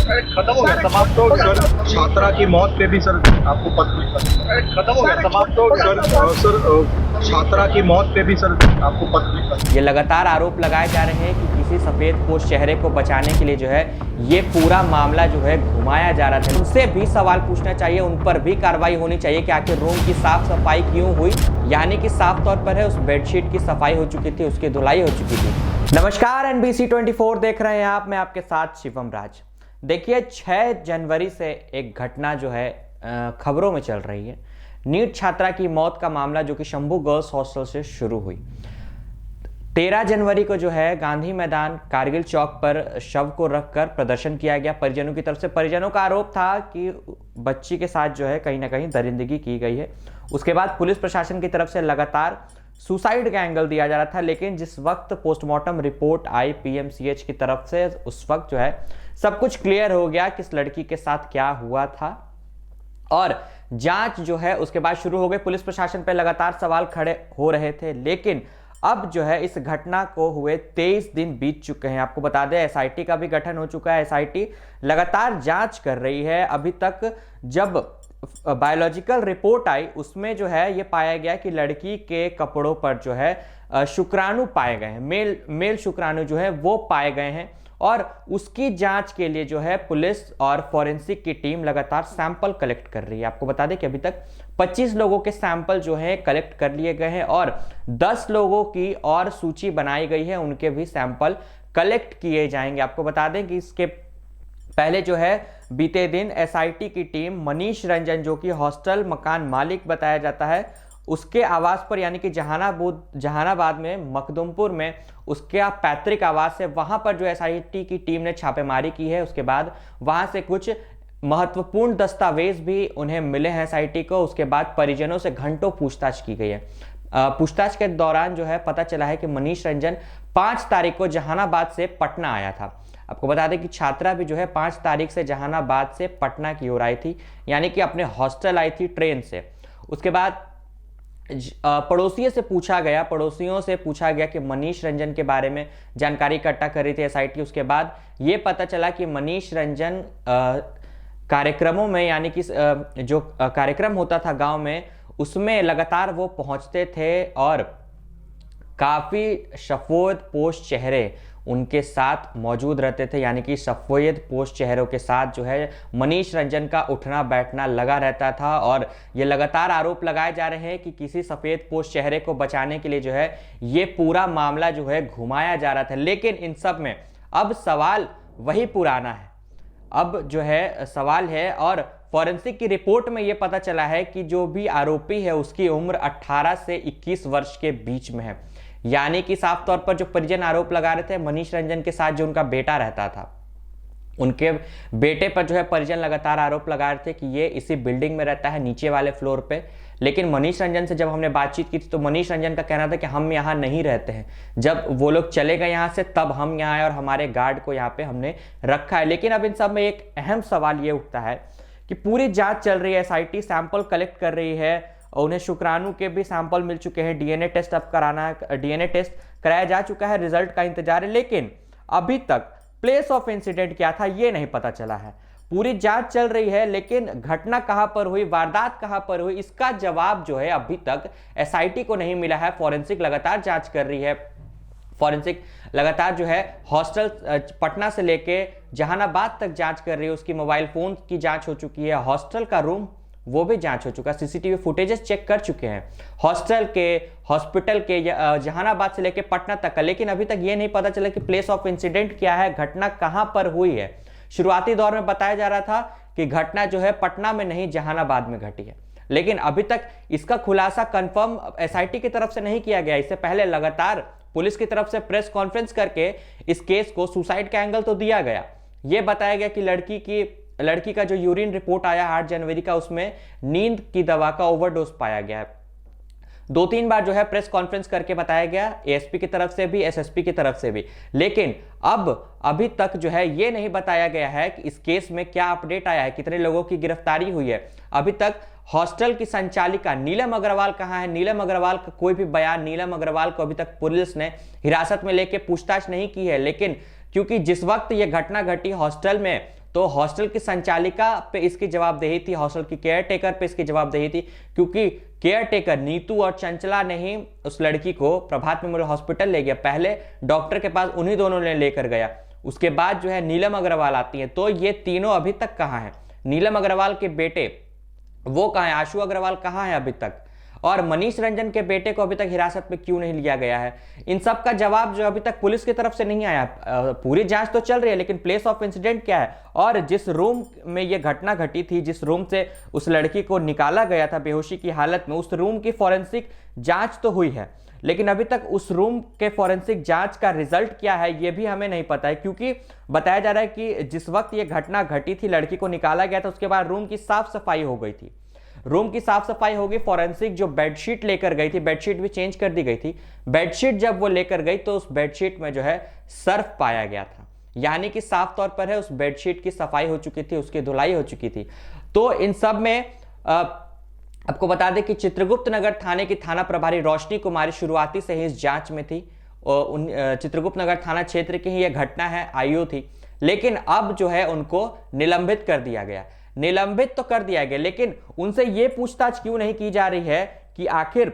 खत्म हो गया, समाप्त हो गया सर। छात्रा की मौत पे भी सर आपको पत्र लिखा। खत्म हो गया, समाप्त हो गया सर। छात्रा की मौत पे भी सर आपको पत्र लिखा। ये लगातार आरोप लगाए जा रहे हैं कि किसी सफेदपोश चेहरे को बचाने के लिए जो है ये पूरा मामला जो है घुमाया जा रहा था। उनसे भी सवाल पूछना चाहिए, उन पर भी कार्रवाई होनी चाहिए कि आखिर रूम की साफ सफाई क्यों हुई। यानी कि साफ तौर पर है उस बेडशीट की सफाई हो चुकी थी, उसकी धुलाई हो चुकी थी। नमस्कार, NBC 24 देख रहे हैं आप, मैं आपके साथ शिवम राज। देखिए 6 जनवरी से एक घटना जो है खबरों में चल रही है। नीट छात्रा की मौत का मामला जो कि शंभू गर्ल्स हॉस्टल से शुरू हुई। 13 जनवरी को जो है गांधी मैदान कारगिल चौक पर शव को रखकर प्रदर्शन किया गया परिजनों की तरफ से। परिजनों का आरोप था कि बच्ची के साथ जो है कहीं ना कहीं दरिंदगी की गई है। उसके बाद पुलिस प्रशासन की तरफ से लगातार सुसाइड का एंगल दिया जा रहा था, लेकिन जिस वक्त पोस्टमार्टम रिपोर्ट आई PMCH की तरफ से, उस वक्त जो है सब कुछ क्लियर हो गया कि इस लड़की के साथ क्या हुआ था और जांच जो है उसके बाद शुरू हो गई। पुलिस प्रशासन पर लगातार सवाल खड़े हो रहे थे, लेकिन अब जो है इस घटना को हुए 23 दिन बीत चुके हैं। आपको बता दें SIT का भी गठन हो चुका है। SIT लगातार जांच कर रही है। अभी तक जब बायोलॉजिकल रिपोर्ट आई उसमें जो है ये पाया गया कि लड़की के कपड़ों पर जो है शुक्राणु पाए गए हैं, मेल शुक्राणु जो है वो पाए गए हैं और उसकी जांच के लिए जो है पुलिस और फॉरेंसिक की टीम लगातार सैंपल कलेक्ट कर रही है। आपको बता दें कि अभी तक 25 लोगों के सैंपल जो है कलेक्ट कर लिए गए हैं और 10 लोगों की और सूची बनाई गई है, उनके भी सैंपल कलेक्ट किए जाएंगे। आपको बता दें कि इसके पहले जो है बीते दिन SIT की टीम मनीष रंजन, जो कि हॉस्टल मकान मालिक बताया जाता है, उसके आवास पर यानी कि जहानाबाद में मखदुमपुर में उसके पैतृक आवास है, वहां पर जो SIT की टीम ने छापेमारी की है। उसके बाद वहां से कुछ महत्वपूर्ण दस्तावेज भी उन्हें मिले हैं SIT को। उसके बाद परिजनों से घंटों पूछताछ की गई है। पूछताछ के दौरान जो है पता चला है कि मनीष रंजन 5 तारीख को जहानाबाद से पटना आया था। आपको बता दें कि छात्रा भी जो है 5 तारीख से जहानाबाद से पटना की ओर आई थी, यानी कि अपने हॉस्टल आई थी ट्रेन से। उसके बाद पड़ोसियों से पूछा गया कि मनीष रंजन के बारे में जानकारी इकट्ठा कर रही थी SIT। उसके बाद ये पता चला कि मनीष रंजन कार्यक्रमों में, यानी कि जो कार्यक्रम होता था गांव में, उसमें लगातार वो पहुंचते थे और काफी सफेदपोश चेहरे उनके साथ मौजूद रहते थे, यानी कि सफेदपोश चेहरों के साथ जो है मनीष रंजन का उठना बैठना लगा रहता था। और ये लगातार आरोप लगाए जा रहे हैं कि किसी सफेदपोश चेहरे को बचाने के लिए जो है ये पूरा मामला जो है घुमाया जा रहा था। लेकिन इन सब में अब सवाल वही पुराना है। अब जो है सवाल है, और फॉरेंसिक की रिपोर्ट में यह पता चला है कि जो भी आरोपी है उसकी उम्र 18 से 21 वर्ष के बीच में है। यानी कि साफ तौर पर जो परिजन आरोप लगा रहे थे मनीष रंजन के साथ जो उनका बेटा रहता था, उनके बेटे पर जो है परिजन लगातार आरोप लगा रहे थे कि ये इसी बिल्डिंग में रहता है, नीचे वाले फ्लोर पे। लेकिन मनीष रंजन से जब हमने बातचीत की थी तो मनीष रंजन का कहना था कि हम यहाँ नहीं रहते हैं, जब वो लोग चले गए यहाँ से तब हम यहाँ आए और हमारे गार्ड को यहाँ पे हमने रखा है। लेकिन अब इन सब में एक अहम सवाल ये उठता है कि पूरी जांच चल रही है, SIT सैंपल कलेक्ट कर रही है, उन्हें शुक्राणु के भी सैंपल मिल चुके हैं, DNA टेस्ट अब कराना है, DNA टेस्ट कराया जा चुका है, रिजल्ट का इंतजार है। लेकिन अभी तक प्लेस ऑफ इंसिडेंट क्या था ये नहीं पता चला है। पूरी जांच चल रही है, लेकिन घटना कहां पर हुई, वारदात कहां पर हुई, इसका जवाब जो है अभी तक SIT को नहीं मिला है। फॉरेंसिक लगातार जांच कर रही है। फॉरेंसिक लगातार जो है हॉस्टल पटना से लेके जहानाबाद तक जांच कर रही है। उसकी मोबाइल फोन की जांच हो चुकी है, हॉस्टल का रूम वो भी जांच हो चुका है, CCTV फुटेजेस चेक कर चुके हैं हॉस्टल के, हॉस्पिटल के, जहानाबाद से लेके पटना तक का। लेकिन अभी तक ये नहीं पता चला कि प्लेस ऑफ इंसिडेंट क्या है, घटना कहां पर हुई है। शुरुआती दौर में बताया जा रहा था कि घटना जो है पटना में नहीं जहानाबाद में घटी है, लेकिन अभी तक इसका खुलासा कंफर्म SIT की तरफ से नहीं किया गया। इससे पहले लगातार पुलिस की तरफ से प्रेस कॉन्फ्रेंस करके इस केस को सुसाइड का एंगल तो दिया गया। यह बताया गया कि लड़की का जो यूरिन रिपोर्ट आया 8 जनवरी का, उसमें नींद की दवा का ओवरडोज पाया गया है। 2-3 बार जो है प्रेस कॉन्फ्रेंस करके बताया गया, ASP की तरफ से भी, SSP की तरफ से भी। लेकिन अभी तक जो है ये नहीं बताया गया है कि इस केस में क्या अपडेट आया है, कितने लोगों की गिरफ्तारी हुई है। अभी तक हॉस्टल की संचालिका नीलम अग्रवाल कहां है, नीलम अग्रवाल का कोई भी बयान, नीलम अग्रवाल को अभी तक पुलिस ने हिरासत में लेके पूछताछ नहीं की है। लेकिन क्योंकि जिस वक्त यह घटना घटी हॉस्टल में, तो हॉस्टल की संचालिका पे इसकी जवाबदेही थी, हॉस्टल की केयर टेकर पे इसकी जवाबदेही थी, क्योंकि केयर टेकर नीतू और चंचला ने ही उस लड़की को प्रभात मेमोरियल हॉस्पिटल ले गया। पहले डॉक्टर के पास उन्हीं दोनों ने लेकर गया, उसके बाद जो है नीलम अग्रवाल आती है। तो ये तीनों अभी तक कहाँ हैं? नीलम अग्रवाल के बेटे वो कहाँ है? आशु अग्रवाल कहाँ है अभी तक? और मनीष रंजन के बेटे को अभी तक हिरासत में क्यों नहीं लिया गया है? इन सब का जवाब जो अभी तक पुलिस की तरफ से नहीं आया। पूरी जांच तो चल रही है, लेकिन प्लेस ऑफ इंसिडेंट क्या है और जिस रूम में ये घटना घटी थी, जिस रूम से उस लड़की को निकाला गया था बेहोशी की हालत में, उस रूम की फॉरेंसिक जांच तो हुई है, लेकिन अभी तक उस रूम के फॉरेंसिक जांच का रिजल्ट क्या है ये भी हमें नहीं पता है। क्योंकि बताया जा रहा है कि जिस वक्त ये घटना घटी थी, लड़की को निकाला गया था, उसके बाद रूम की साफ सफाई हो गई थी। रूम की साफ सफाई होगी, फॉरेंसिक जो बेडशीट लेकर गई थी, बेडशीट भी चेंज कर दी गई थी। बेडशीट जब वो लेकर गई तो उस बेडशीट में जो है सर्फ पाया गया था, यानी कि साफ तौर पर है उस बेडशीट की सफाई हो चुकी थी, उसकी धुलाई हो चुकी थी। तो इन सब में आपको बता दें कि चित्रगुप्त नगर थाने की थाना प्रभारी रोशनी कुमारी शुरुआती से ही इस जांच में थी और चित्रगुप्त नगर थाना क्षेत्र की ही यह घटना है, आईओ थी। लेकिन अब जो है उनको निलंबित कर दिया गया। निलंबित तो कर दिया गया, लेकिन उनसे यह पूछताछ क्यों नहीं की जा रही है कि आखिर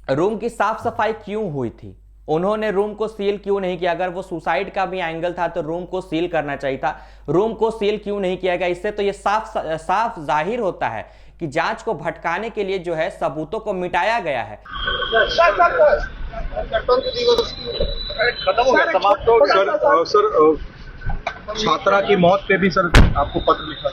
रूम की साफ सफाई क्यों हुई थी, उन्होंने रूम को सील क्यों नहीं किया? अगर वो सुसाइड का भी एंगल था तो रूम को सील करना चाहिए था, रूम को सील क्यों नहीं किया गया? इससे तो ये साफ जाहिर होता है कि जांच को भटकाने के लिए जो है सबूतों को मिटाया गया है। खत्म हो गया, समाप्त हो गया। सर छात्रा की मौत पे भी सर आपको पत्र लिखा।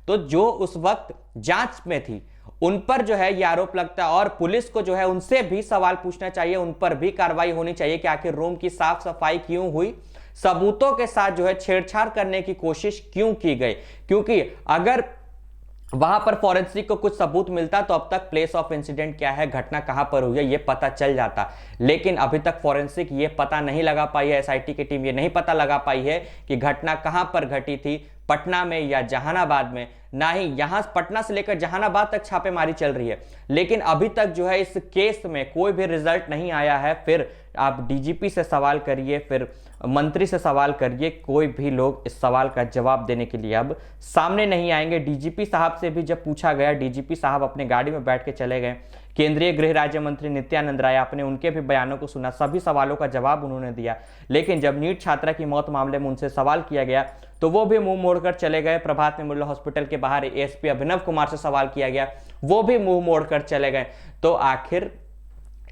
तो जो उस वक्त जांच में थी उन पर जो है ये आरोप लगता है और पुलिस को जो है उनसे भी सवाल पूछना चाहिए, उन पर भी कार्रवाई होनी चाहिए कि आखिर रूम की साफ सफाई क्यों हुई, सबूतों के साथ जो है छेड़छाड़ करने की कोशिश क्यों की गई। क्योंकि अगर वहां पर फॉरेंसिक को कुछ सबूत मिलता तो अब तक प्लेस ऑफ इंसिडेंट क्या है, घटना कहां पर हुई है, ये पता चल जाता। लेकिन अभी तक फॉरेंसिक ये पता नहीं लगा पाई है, एसआईटी की टीम ये नहीं पता लगा पाई है कि घटना कहां पर घटी थी, पटना में या जहानाबाद में। ना ही यहां पटना से लेकर जहानाबाद तक छापेमारी चल रही है, लेकिन अभी तक जो है इस केस में कोई भी रिजल्ट नहीं आया है। फिर आप डीजीपी से सवाल करिए, फिर मंत्री से सवाल करिए, कोई भी लोग इस सवाल का जवाब देने के लिए अब सामने नहीं आएंगे। डीजीपी साहब से भी जब पूछा गया, डीजीपी साहब अपने गाड़ी में बैठ के चले गए। केंद्रीय गृह राज्य मंत्री नित्यानंद राय, आपने उनके भी बयानों को सुना, सभी सवालों का जवाब उन्होंने दिया। लेकिन जब नीट छात्रा की मौत मामले में उनसे सवाल किया गया तो वो भी मुंह मोड़कर चले गए। प्रभात मेमोरियल हॉस्पिटल के बाहर एएसपी अभिनव कुमार से सवाल किया गया, वो भी मुंह मोड़कर चले गए। तो आखिर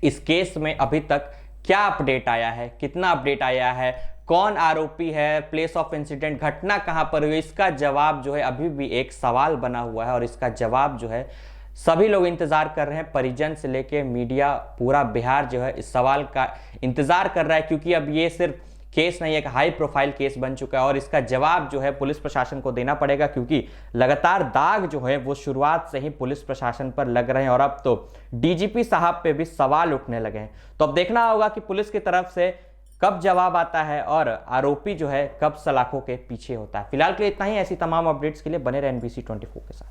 इस केस में अभी तक क्या अपडेट आया है, कितना अपडेट आया है, कौन आरोपी है, प्लेस ऑफ इंसिडेंट, घटना कहां पर हुई, इसका जवाब जो है अभी भी एक सवाल बना हुआ है। और इसका जवाब जो है सभी लोग इंतजार कर रहे हैं, परिजन से लेके मीडिया, पूरा बिहार जो है इस सवाल का इंतजार कर रहा है। क्योंकि अब ये सिर्फ केस नहीं, एक हाई प्रोफाइल केस बन चुका है और इसका जवाब जो है पुलिस प्रशासन को देना पड़ेगा। क्योंकि लगातार दाग जो है वो शुरुआत से ही पुलिस प्रशासन पर लग रहे हैं और अब तो डीजीपी साहब पे भी सवाल उठने लगे हैं। तो अब देखना होगा कि पुलिस की तरफ से कब जवाब आता है और आरोपी जो है कब सलाखों के पीछे होता है। फिलहाल के लिए इतना ही। ऐसी तमाम अपडेट्स के लिए बने रहे NBC 24 के साथ।